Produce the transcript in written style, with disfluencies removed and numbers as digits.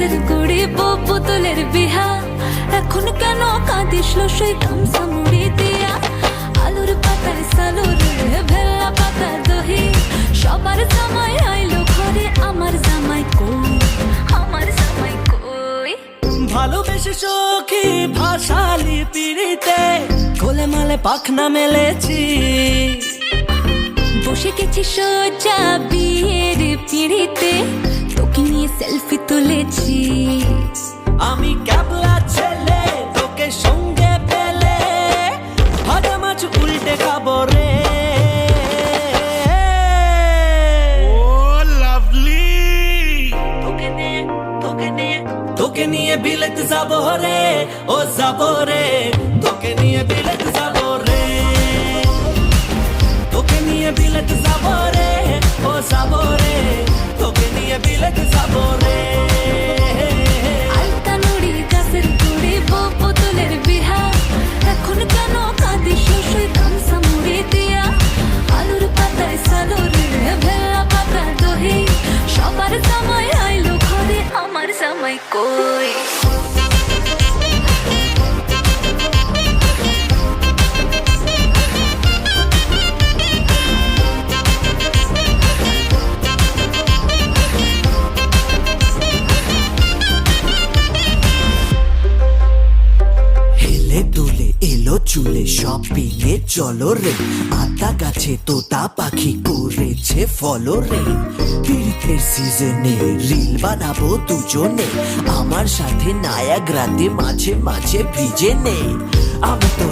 গাছের গুড়ি পুতুলের বিহা, এখন কেন কাঁদিস লসই গামছা মুড়ি দিয়া? আলুর পাতায় সালুর ভেল্লা পাতা দহি, সবার জামাই আইলো ঘরে, আমার জামাই কই, আমার জামাই কই? ভালোবেসে সখী ভাসালি পিড়িতে, কোলে মালে পাখনা মেলেছি, বসে গেছি সোজা বিয়ের পিড়িতে, তোকে নিয়ে সেলফি তুলেছি। আমি ক্যাবলা ছেলে তোকে সঙ্গে পেলে, ভাজা মাছ উল্টে খাবো রে। তোকে নিয়ে বিলেত যাবো রে, ও যাবো রে, তোকে নিয়ে বিলেত যাবো রে, তোকে নিয়ে বিলেত যাবো রে, ও যাবো রে, তোকে নিয়ে বিলেত যাবো রে। আলতা নুড়ি গাছের গুড়ি পুতুলের বিহা, এখন কেন কাঁদিস লসই গামছা মুড়ি দিয়া? আলুর পাতায় সালুর ভেল্লা পাতা দহি, সবার জামাই আইলো ঘরে, আমার জামাই কই? হেলে দুলে এলো চুলে শপিং এ চলো রে, আতা গাছে তোতা পাখি করেছে ফলো রে। পীড়িতের সিজনে রিল বানাবো দুজনে, আমার সাথে নায়াগ্রাতে মাঝে মাঝে ভিজে নে। আমি তো